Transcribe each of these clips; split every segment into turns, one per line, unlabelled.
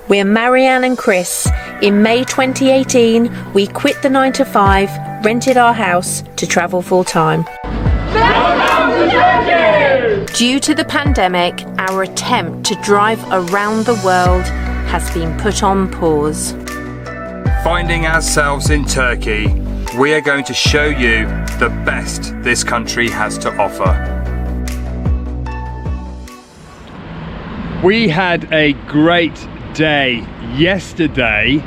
We're Marianne and Chris. In May 2018, we quit the 9 to 5, rented our house to travel full time. Due to the pandemic, our attempt to drive around the world has been put on pause.
Finding ourselves in Turkey, we are going to show you the best this country has to offer. We had a great day yesterday.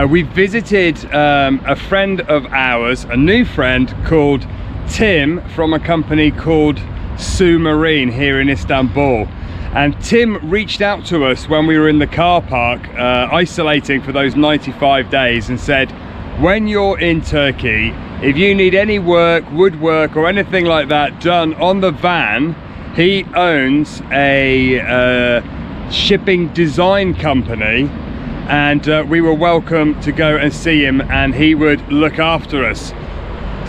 We visited a friend of ours, a new friend called Tim from a company called Su Marine here in Istanbul. And Tim reached out to us when we were in the car park isolating for those 95 days and said, when you're in Turkey, if you need any work, woodwork or anything like that done on the van, he owns a shipping design company, and we were welcome to go and see him and he would look after us.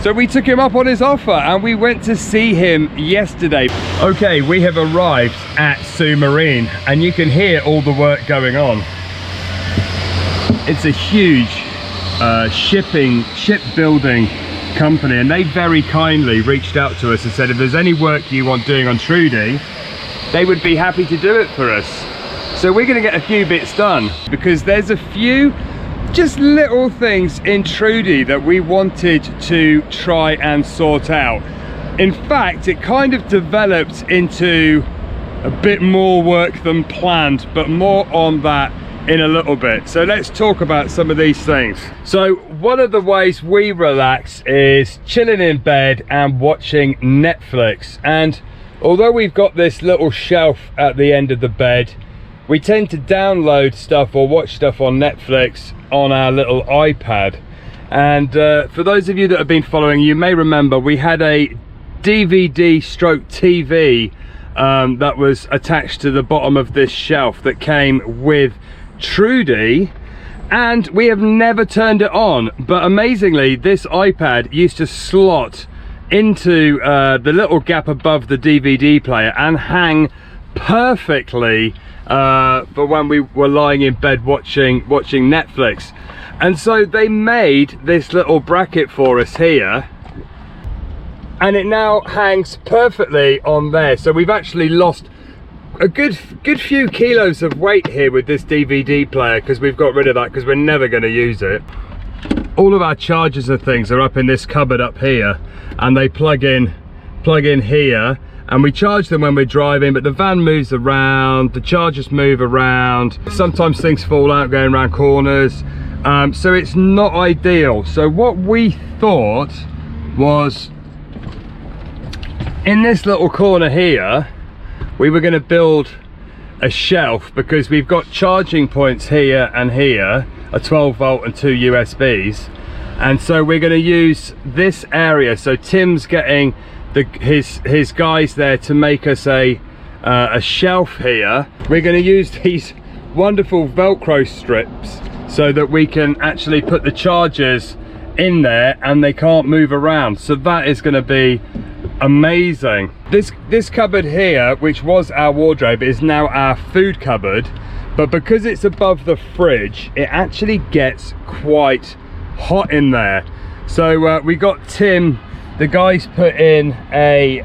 So we took him up on his offer and we went to see him yesterday. Okay, we have arrived at Su Marine and you can hear all the work going on. It's a huge shipbuilding company, and they very kindly reached out to us and said if there's any work you want doing on Trudy, they would be happy to do it for us. So we're going to get a few bits done because there's a few just little things in Trudy that we wanted to try and sort out. In fact, it kind of developed into a bit more work than planned, but more on that in a little bit. So let's talk about some of these things. So one of the ways we relax is chilling in bed and watching Netflix. And although we've got this little shelf at the end of the bed, we tend to download stuff or watch stuff on Netflix on our little iPad. And for those of you that have been following, you may remember we had a DVD stroke TV that was attached to the bottom of this shelf that came with Trudy, and we have never turned it on. But amazingly, this iPad used to slot into the little gap above the DVD player and hang perfectly for when we were lying in bed watching Netflix. And so they made this little bracket for us here, and it now hangs perfectly on there. So we've actually lost a good few kilos of weight here with this DVD player because we've got rid of that because we're never going to use it. All of our chargers and things are up in this cupboard up here, and they plug in here, and we charge them when we're driving, but the van moves around, the chargers move around, sometimes things fall out going around corners, so it's not ideal. So what we thought was, in this little corner here, we were going to build a shelf because we've got charging points here and here, a 12 volt and 2 USBs, and so we're going to use this area. So Tim's getting his guys there to make us a shelf here. We're going to use these wonderful Velcro strips so that we can actually put the chargers in there and they can't move around. So that is going to be amazing. This cupboard here, which was our wardrobe, is now our food cupboard, but because it's above the fridge, it actually gets quite hot in there. So we got Tim, the guys, put in a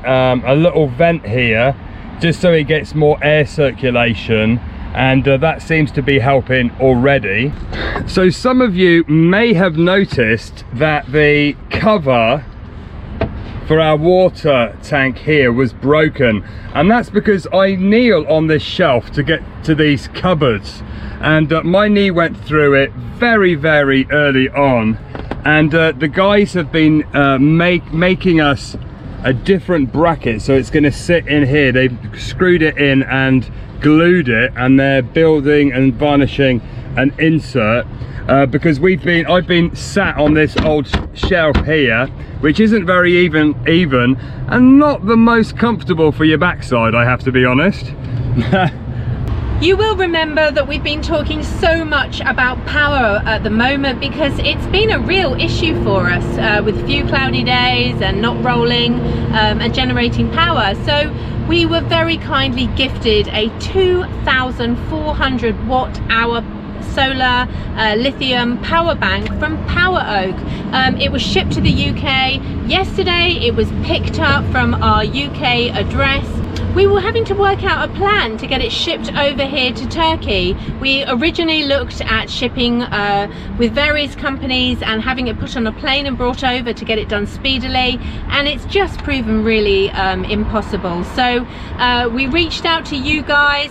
little vent here just so it gets more air circulation, and that seems to be helping already. So some of you may have noticed that the cover for our water tank here was broken, and that's because I kneel on this shelf to get to these cupboards, and my knee went through it very early on, and the guys have been making us a different bracket, so it's going to sit in here. They've screwed it in and glued it, and they're building and varnishing an insert because I've been sat on this old shelf here, which isn't very even and not the most comfortable for your backside, I have to be honest.
You will remember that we've been talking so much about power at the moment because it's been a real issue for us with a few cloudy days and not rolling and generating power. So we were very kindly gifted a 2,400 watt hour solar lithium power bank from Power Oak. It was shipped to the UK yesterday. It was picked up from our UK address. We were having to work out a plan to get it shipped over here to Turkey. We originally looked at shipping with various companies and having it put on a plane and brought over to get it done speedily, and it's just proven really impossible. So we reached out to you guys,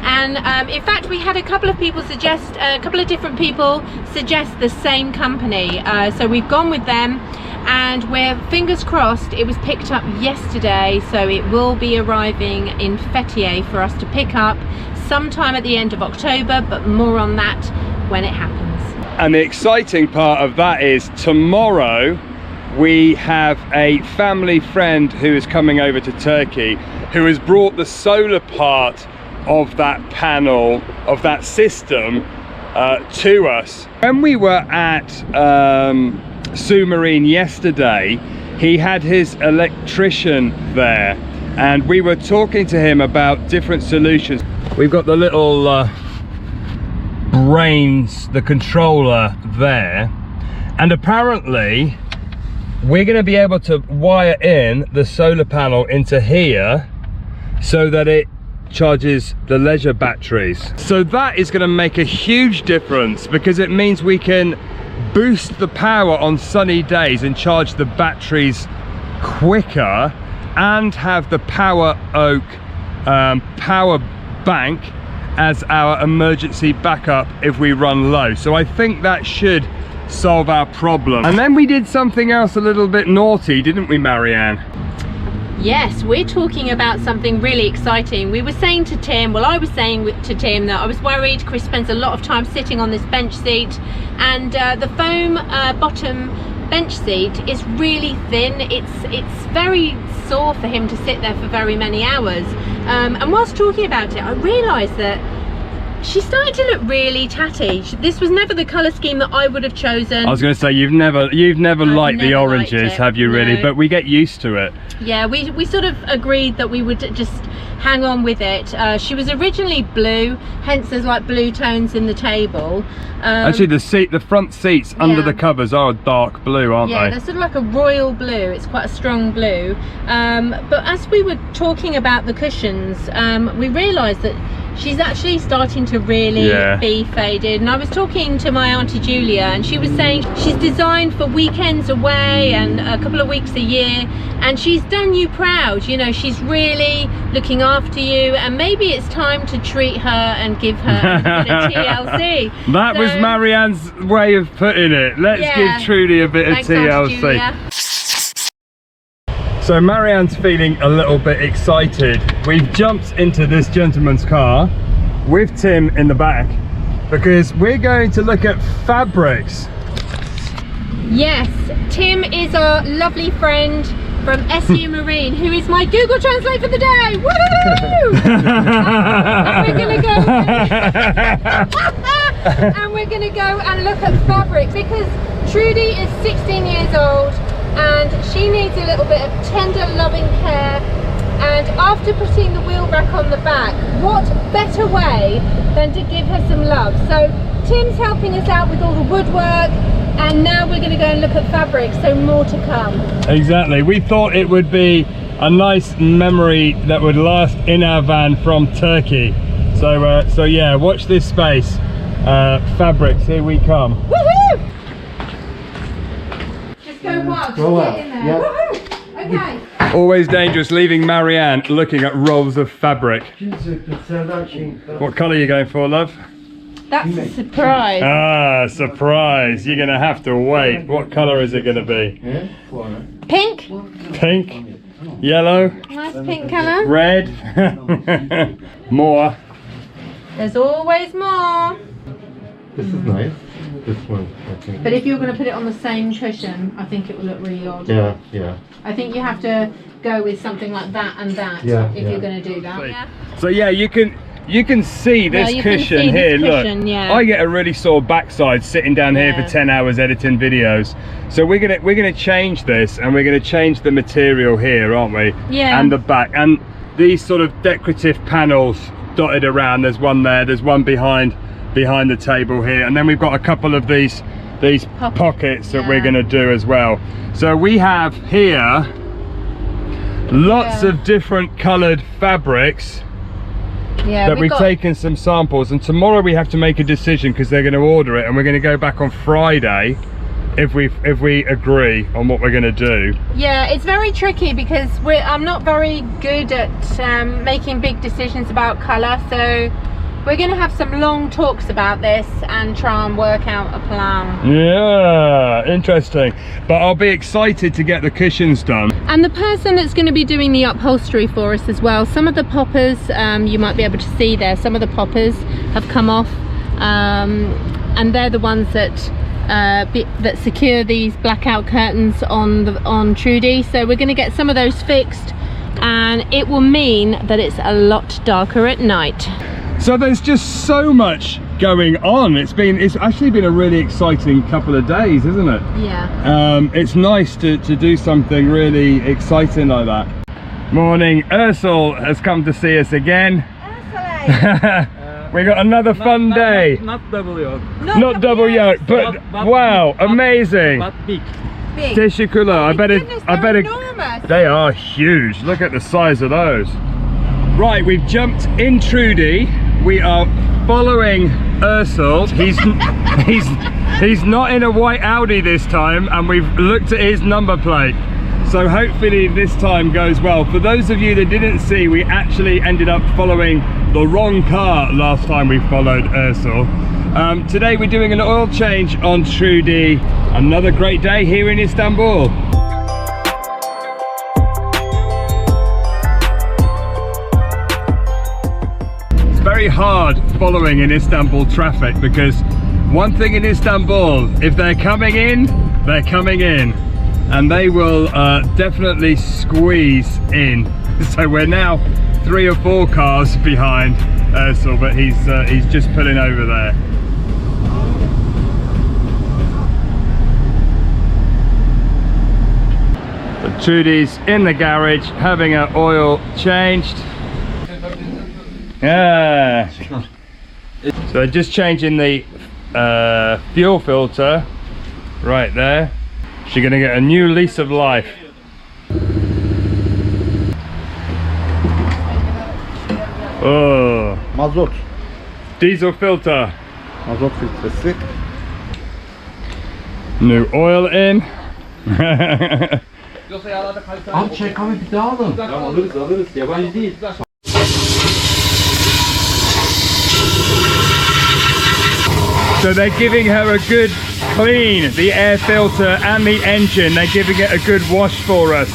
and in fact we had a couple of different people suggest the same company, so we've gone with them, and we're fingers crossed. It was picked up yesterday, so it will be arriving in Fethiye for us to pick up sometime at the end of October, but more on that when it happens.
And the exciting part of that is tomorrow we have a family friend who is coming over to Turkey, who has brought the solar part of that panel, of that system, to us. When we were at Submarine yesterday, he had his electrician there, and we were talking to him about different solutions. We've got the little brains, the controller there, and apparently we're going to be able to wire in the solar panel into here so that it charges the leisure batteries. So that is going to make a huge difference, because it means we can boost the power on sunny days and charge the batteries quicker, and have the Power Oak power bank as our emergency backup if we run low. So I think that should solve our problem. And then we did something else a little bit naughty, didn't we, Marianne?
Yes, we're talking about something really exciting. We were saying to Tim, well, I was saying to Tim that I was worried. Chris spends a lot of time sitting on this bench seat, and the foam bottom bench seat is really thin. It's very sore for him to sit there for very many hours. And whilst talking about it, I realised that she's starting to look really tatty. This was never the colour scheme that I would have chosen.
I was going to say, you've never liked the oranges, have you really?
No.
But we get used to it.
Yeah, we sort of agreed that we would just hang on with it. She was originally blue, hence there's like blue tones in the table.
Actually, the front seats under the covers are dark blue, aren't
yeah,
they?
they're sort of like a royal blue. It's quite a strong blue. But as we were talking about the cushions, we realised that she's actually starting to really be faded. And I was talking to my Auntie Julia, and she was saying she's designed for weekends away and a couple of weeks a year, and she's done you proud. You know, she's really looking after you, and maybe it's time to treat her and give her a bit of TLC.
That was Marianne's way of putting it. Let's give Trudy a bit of TLC. So Marianne's feeling a little bit excited. We've jumped into this gentleman's car with Tim in the back because we're going to look at fabrics.
Yes, Tim is our lovely friend from SU Marine, who is my Google Translate for the day. Woo! And we're gonna go and look at fabric, because Trudy is 16 years old and she needs a little bit of tender, loving care. And after putting the wheel back on the back, what better way than to give her some love? So Tim's helping us out with all the woodwork, and now we're going to go and look at fabric, so more to come. Exactly.
We thought it would be a nice memory that would last in our van from Turkey. So yeah, watch this space. Fabrics, here we come.
Woohoo! Just go wild, just get in there. Yeah. Woohoo! Okay.
Always dangerous leaving Marianne looking at rolls of fabric. What colour are you going for, love?
That's a surprise.
Ah, surprise. You're going to have to wait. What colour is it going to be?
Pink.
Pink. Yellow.
Nice pink colour.
Red. More.
There's always more.
This is nice. This one, I think.
But if you're going to put it on the same cushion, I think it will look really odd.
Yeah, yeah.
I think you have to go with something like that and that if you're going to do that. Yeah.
So yeah, you can see this
you can
cushion
see
here.
this cushion,
look,
yeah.
I get a really sore backside sitting down here for 10 hours editing videos. So we're gonna change this, and we're gonna change the material here, aren't we?
Yeah.
And the back. And these sort of decorative panels dotted around. There's one there, there's one behind the table here, and then we've got a couple of these pockets that we're going to do as well. So we have here lots of different coloured fabrics that we've taken some samples, and tomorrow we have to make a decision because they're going to order it, and we're going to go back on Friday if we agree on what we're going to do.
Yeah, it's very tricky because I'm not very good at making big decisions about colour, so we're going to have some long talks about this and try and work out a plan.
Yeah, interesting. But I'll be excited to get the cushions done.
And the person that's going to be doing the upholstery for us as well, some of the poppers, you might be able to see there, some of the poppers have come off, and they're the ones that that secure these blackout curtains on Trudy. So we're going to get some of those fixed, and it will mean that it's a lot darker at night.
So there's just so much going on. It's actually been a really exciting couple of days, isn't it?
Yeah.
It's nice to do something really exciting like that. Morning. Ursula has come to see us again. We got another fun day.
Not double yoke.
Not double yoke, but wow, amazing.
But big.
Teşekkürler. I better.
Enormous.
They are huge. Look at the size of those. Right, we've jumped in Trudy. We are following Ursula. He's not in a white Audi this time, and we've looked at his number plate. So hopefully this time goes well. For those of you that didn't see, we actually ended up following the wrong car last time we followed Ursula. Today we're doing an oil change on Trudy. Another great day here in Istanbul. Very hard following in Istanbul traffic, because one thing in Istanbul, if they're coming in, they're coming in, and they will definitely squeeze in. So we're now 3 or 4 cars behind Ursula, but he's just pulling over there. But Trudy's in the garage having her oil changed. Yeah. So just changing the fuel filter right there. She's gonna get a new lease of life. Oh.
Mazot.
Diesel filter.
Mazot filtresi.
New oil in.
Abi çay kahve bir daha alın. Tamam alırız. Yabancı değil.
So they're giving her a good clean, the air filter and the engine. They're giving it a good wash for us.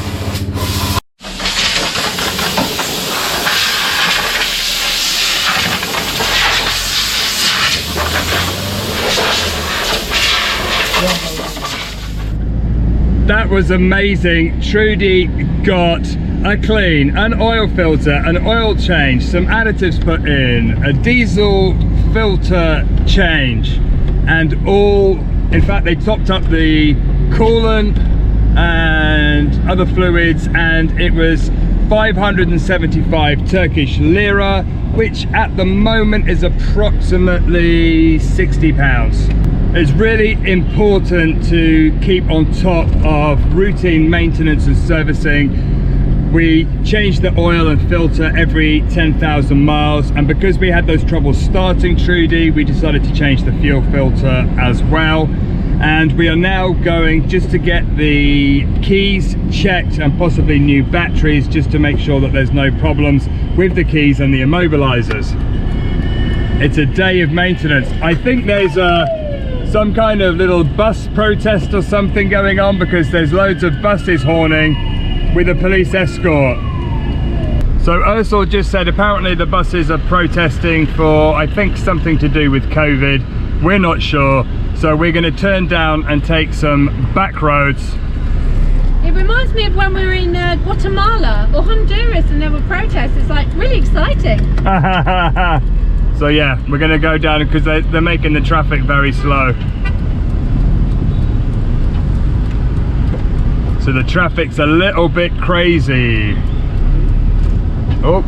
That was amazing. Trudy got a clean, an oil filter, an oil change, some additives put in, a diesel filter change, and all, in fact they topped up the coolant and other fluids, and it was 575 Turkish lira, which at the moment is approximately £60. It's really important to keep on top of routine maintenance and servicing. We change the oil and filter every 10,000 miles, and because we had those troubles starting Trudy, we decided to change the fuel filter as well. And we are now going just to get the keys checked and possibly new batteries, just to make sure that there's no problems with the keys and the immobilizers. It's a day of maintenance. I think there's some kind of little bus protest or something going on, because there's loads of buses horning with a police escort. So Ursula just said apparently the buses are protesting for, I think, something to do with COVID. We're not sure. So we're going to turn down and take some back roads.
It reminds me of when we were in Guatemala or Honduras and there were protests. It's like really exciting.
So yeah, we're going to go down because they're making the traffic very slow. So the traffic's a little bit crazy. Oh.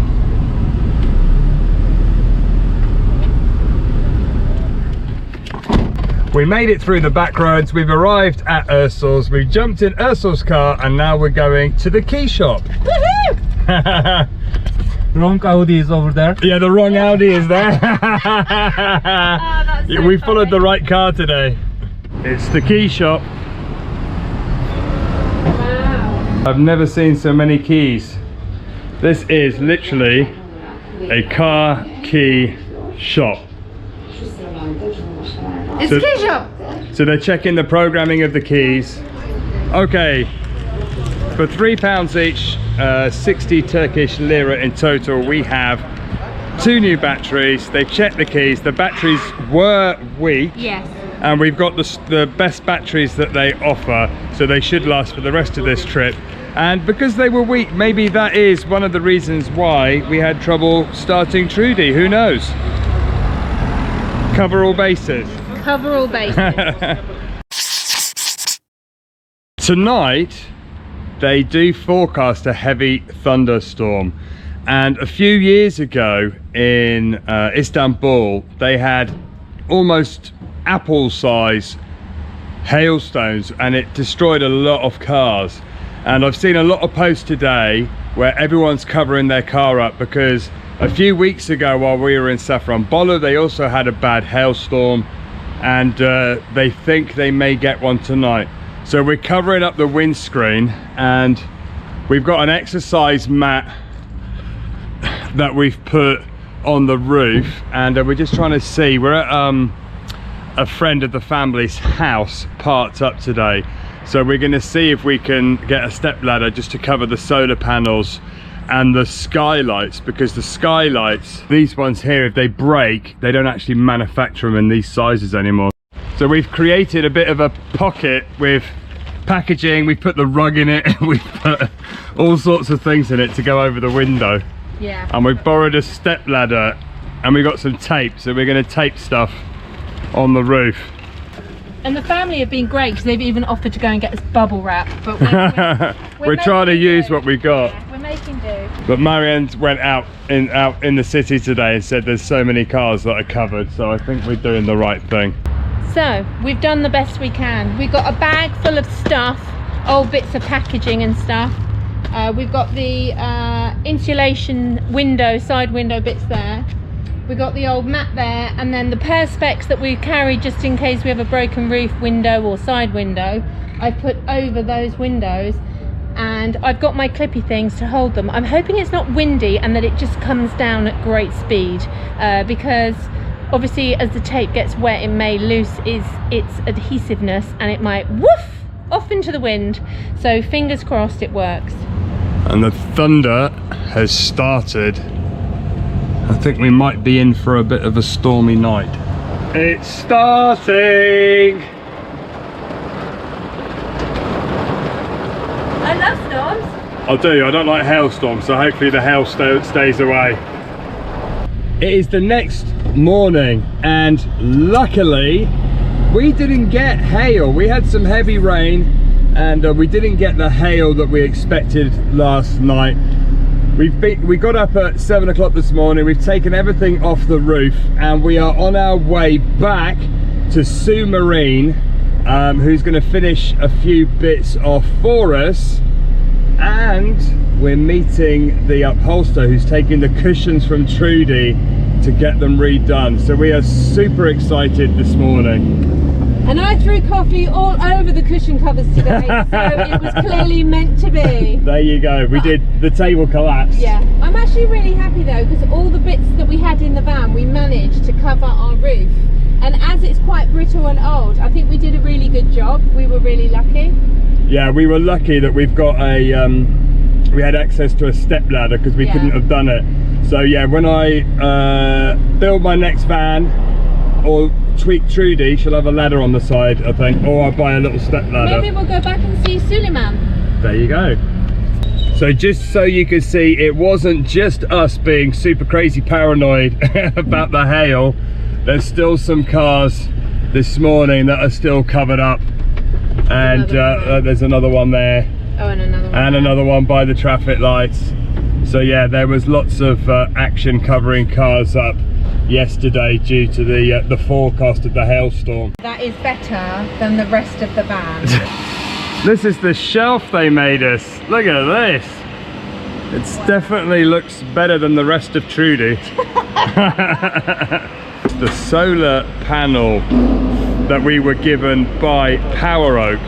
We made it through the back roads. We've arrived at Ursul's. We've jumped in Ursul's car and now we're going to the key shop. Woohoo!
Wrong Audi is over there.
Yeah, the wrong Audi is there.
that's so
we followed
funny.
the right car today. It's the key shop.
Wow.
I've never seen so many keys. This is literally a car key shop.
It's
So-
a key shop.
So they're checking the programming of the keys. Okay, for £3 each, 60 Turkish lira in total, we have 2 new batteries. They've checked the keys. The batteries were weak.
Yes.
And we've got the best batteries that they offer, so they should last for the rest of this trip. And because they were weak, maybe that is one of the reasons why we had trouble starting Trudy. Who knows? Cover all bases.
Cover all bases.
Tonight, they do forecast a heavy thunderstorm. And a few years ago in Istanbul, they had almost apple size hailstones and it destroyed a lot of cars. And I've seen a lot of posts today where everyone's covering their car up because a few weeks ago while we were in Safranbolu, they also had a bad hailstorm and they think they may get one tonight. So we're covering up the windscreen and we've got an exercise mat that we've put on the roof and we're just trying to see. We're at a friend of the family's house parked up today, so we're going to see if we can get a step ladder just to cover the solar panels and the skylights, because the skylights, these ones here, if they break, they don't actually manufacture them in these sizes anymore. So we've created a bit of a pocket with packaging. We put the rug in it, we've put all sorts of things in it to go over the window.
Yeah.
And we've borrowed a step ladder and we've got some tape, so we're going to tape stuff on the roof.
And the family have been great because they've even offered to go and get us bubble wrap. But
We're trying to
making
use
do.
what we got.
Yeah, we're making do.
But Marianne went out in the city today and said there's so many cars that are covered, so I think we're doing the right thing.
So we've done the best we can. We've got a bag full of stuff, old bits of packaging and stuff. We've got the insulation window, side window bits there. We've got the old mat there, and then the perspex that we carry just in case we have a broken roof window or side window, I put over those windows, and I've got my clippy things to hold them. I'm hoping it's not windy and that it just comes down at great speed, because obviously as the tape gets wet it may lose its adhesiveness and it might woof off into the wind. So fingers crossed it works.
And the thunder has started. I think we might be in for a bit of a stormy night. It's starting!
I love storms.
I do, I don't like hailstorms, so hopefully the hail stays away. It is the next morning and luckily we didn't get hail. We had some heavy rain and we didn't get the hail that we expected last night. We got up at 7 o'clock this morning, we've taken everything off the roof and we are on our way back to Sue Marine, who's going to finish a few bits off for us, and we're meeting the upholsterer who's taking the cushions from Trudy to get them redone. So we are super excited this morning.
And I threw coffee all over the cushion covers today, so it was clearly meant to be.
There you go, we did, the table collapsed.
Yeah, I'm actually really happy though, because all the bits that we had in the van, we managed to cover our roof. And as it's quite brittle and old, I think we did a really good job. We were really lucky.
Yeah, we were lucky that we've got a, we had access to a step ladder because we couldn't have done it. So yeah, when I build my next van, or tweak Trudy, she'll have a ladder on the side, I think, or I'll buy a little step ladder.
Maybe we'll go back and see Suleiman.
There you go. So just so you can see, it wasn't just us being super crazy paranoid about the hail. There's still some cars this morning that are still covered up, and there's another one there.
Oh, and another one.
And another one by the traffic lights. So yeah, there was lots of action covering cars up yesterday due to the forecast of the hailstorm.
That is better than the rest of the van.
This is the shelf they made us. Look at this. It definitely looks better than the rest of Trudy. The solar panel that we were given by Power Oak,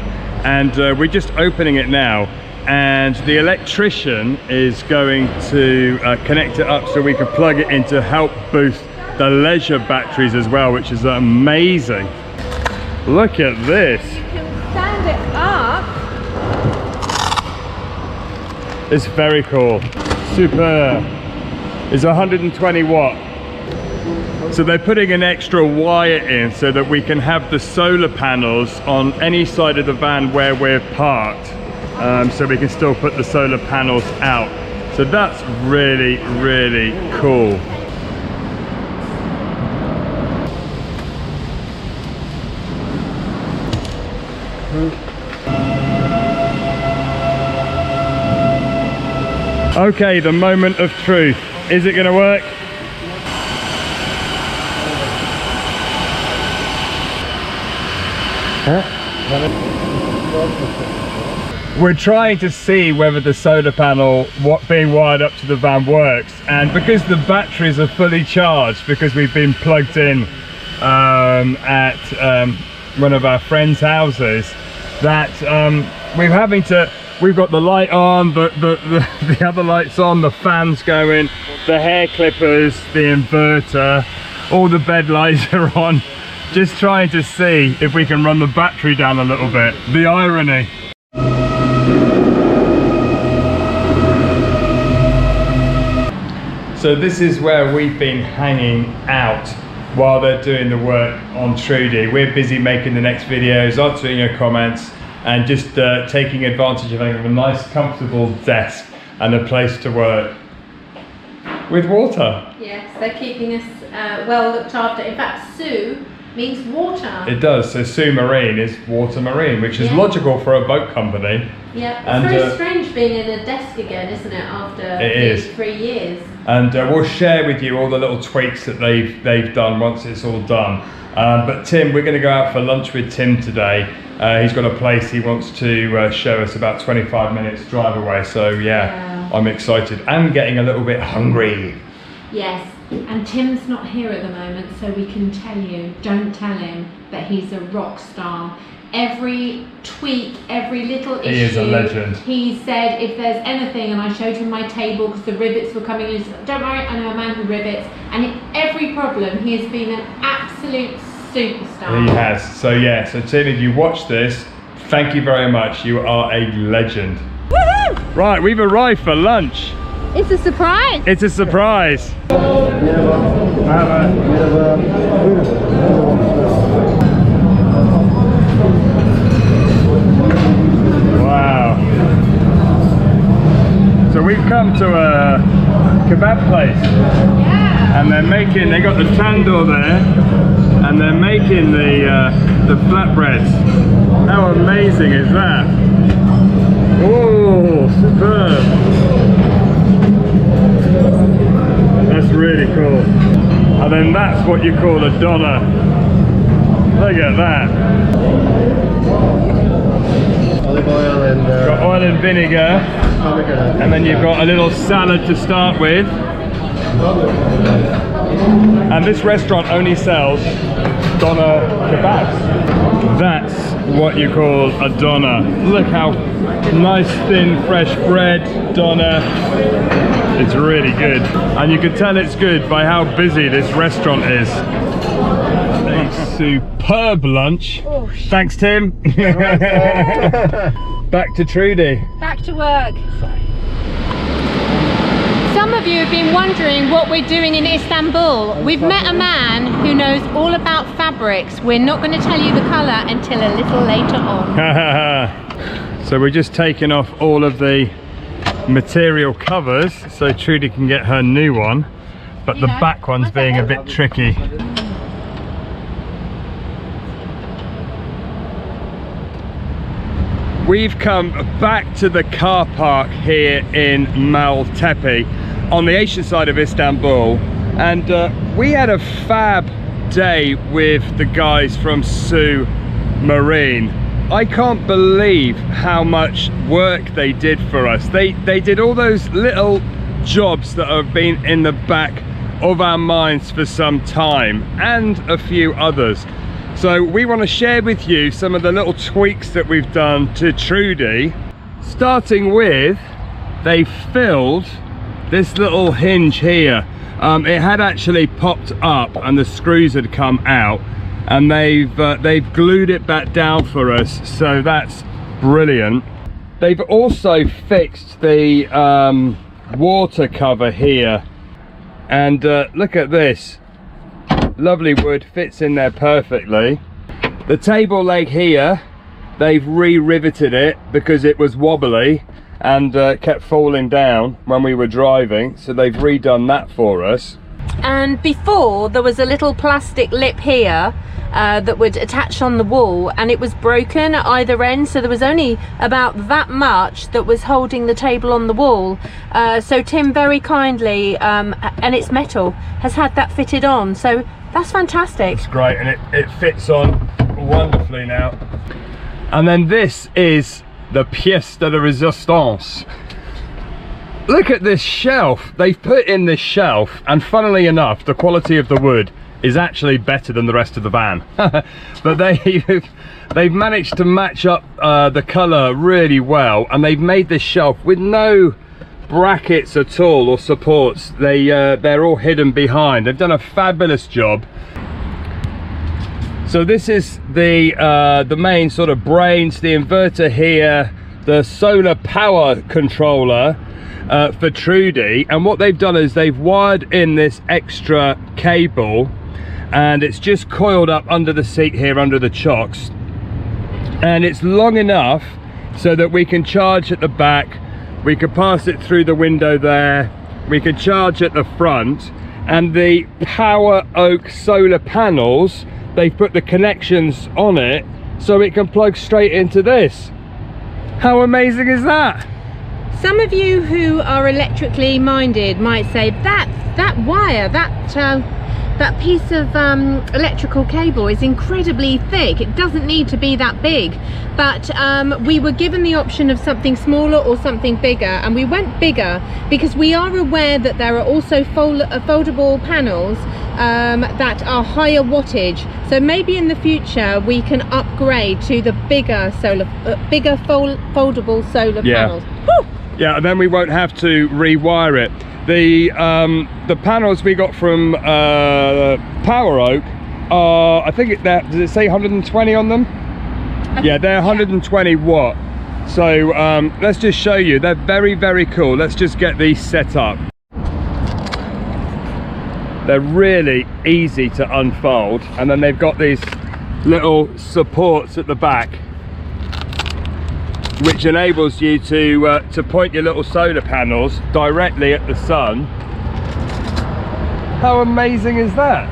and we're just opening it now, and the electrician is going to connect it up so we can plug it in to help boost the leisure batteries as well, which is amazing. Look at this.
You can stand it up.
It's very cool. Super. It's 120 watt. So they're putting an extra wire in so that we can have the solar panels on any side of the van where we're parked, so we can still put the solar panels out. So that's really, really cool. Okay, the moment of truth. Is it going to work? We're trying to see whether the solar panel being wired up to the van works, and because the batteries are fully charged, because we've been plugged in at one of our friends' houses, that we've got the light on, the other lights on, the fans going, the hair clippers, the inverter, all the bed lights are on. Just trying to see if we can run the battery down a little bit. The irony. So this is where we've been hanging out while they're doing the work on Trudy. We're busy making the next videos, answering your comments, and just taking advantage of having a nice comfortable desk and a place to work with water.
Yes, they're keeping us well looked after. In fact, Sue means water.
It does. So Sue Marine is water marine, which is logical for a boat company.
Yeah,
and,
it's very strange being in a desk again, isn't it, after 3 years?
And we'll share with you all the little tweaks that they've done once it's all done. But Tim, we're going to go out for lunch with Tim today. He's got a place he wants to show us about 25 minutes drive away. So yeah, I'm excited and getting a little bit hungry.
Yes, and Tim's not here at the moment, so we can tell you, don't tell him, but he's a rock star. Every tweak, every little issue.
He is a legend.
He said if there's anything, and I showed him my table because the rivets were coming in, he said, don't worry, I know a man who rivets. And in every problem, he has been an absolute superstar.
He has. So yeah, so Tim, if you watch this, thank you very much. You are a legend.
Woohoo!
Right, we've arrived for lunch.
It's a surprise.
It's a surprise. Wow. So we've come to a kebab place.
Yeah.
And they got the tandoor there, and they're making the flatbreads. How amazing is that? Oh, superb. That's really cool. And then that's what you call a doner. Look at that.
Olive oil and
Got oil and vinegar, and then you've got a little salad to start with. And this restaurant only sells doner kebabs. That's what you call a doner. Look how nice, thin, fresh bread doner. It's really good, and you can tell it's good by how busy this restaurant is. A superb lunch.
Oh,
Thanks, Tim. Back to Trudy.
Back to work. Some of you have been wondering what we're doing in Istanbul. We've met a man who knows all about fabrics. We're not going to tell you the colour until a little later on.
So we're just taking off all of the material covers so Trudy can get her new one, but the back one's being a bit tricky. we've come back to the car park here in Maltepe on the Asian side of Istanbul, and we had a fab day with the guys from Su Marine. I can't believe how much work they did for us. They did all those little jobs that have been in the back of our minds for some time, and a few others. So we want to share with you some of the little tweaks that we've done to Trudy, starting with, they filled this little hinge here. It had actually popped up and the screws had come out, and they've glued it back down for us, so that's brilliant. They've also fixed the water cover here, and look at this lovely wood, fits in there perfectly. The table leg here, they've re-riveted it because it was wobbly and kept falling down when we were driving, so they've redone that for us.
And before, there was a little plastic lip here that would attach on the wall, and it was broken at either end, so there was only about that much that was holding the table on the wall. So Tim very kindly, and it's metal, has had that fitted on, so that's fantastic.
It's great, and it fits on wonderfully now. And then this is the pièce de la résistance. Look at this shelf. They've put in this shelf, and funnily enough, the quality of the wood is actually better than the rest of the van. But they've managed to match up the color really well, and they've made this shelf with no brackets at all or supports. They're all hidden behind. They've done a fabulous job. So this is the main sort of brains, the inverter here, the solar power controller for Trudy, and what they've done is they've wired in this extra cable, and it's just coiled up under the seat here, under the chocks, and it's long enough so that we can charge at the back, we can pass it through the window there, we can charge at the front. And the Power Oak solar panels, they've put the connections on it so it can plug straight into this. How amazing is that?
Some of you who are electrically minded might say that wire, that piece of electrical cable is incredibly thick. It doesn't need to be that big. But we were given the option of something smaller or something bigger, and we went bigger because we are aware that there are also foldable panels that are higher wattage. So maybe in the future we can upgrade to the bigger foldable solar panels. Woo!
Yeah, and then we won't have to rewire it. The panels we got from Power Oak are, I think does it say 120 on them? Yeah, they're 120 watt. So let's just show you. They're very, very cool. Let's just get these set up. They're really easy to unfold, and then they've got these little supports at the back, which enables you to point your little solar panels directly at the sun. How amazing is that?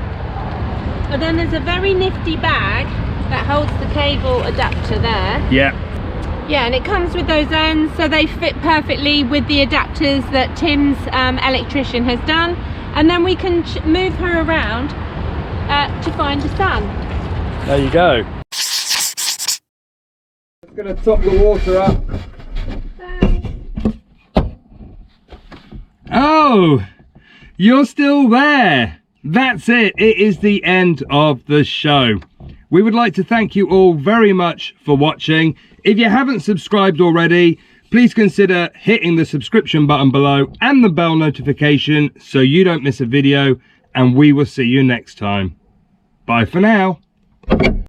And then there's a very nifty bag that holds the cable adapter there.
Yeah.
Yeah, and it comes with those ends, so they fit perfectly with the adapters that Tim's electrician has done. And then we can move her around to find the sun.
There you go. It's going to top the water up. Oh, you're still there. That's it. It is the end of the show. We would like to thank you all very much for watching. If you haven't subscribed already, please consider hitting the subscription button below and the bell notification so you don't miss a video, and we will see you next time. Bye for now.